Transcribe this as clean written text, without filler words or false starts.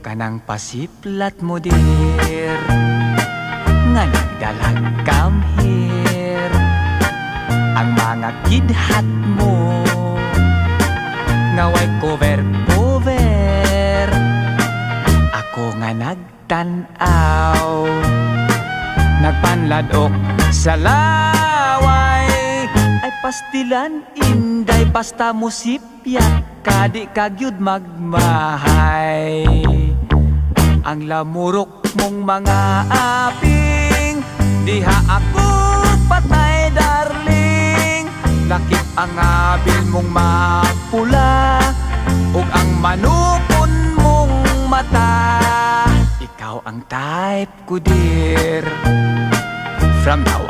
Kanang pasiplat mo dir nga nagdalag come here. Ang mga kidhat mo nga way cover. Ako nga nagtanaw, nagpanladok sa laway. Ay pastilan inday basta musipyat kadi kagyud magmahay. Ang lamurok mong mga aping diha ako patay darling. Lakip ang abil mong mapula ug ang manukon mong mata. Ikaw ang type ko dear. From now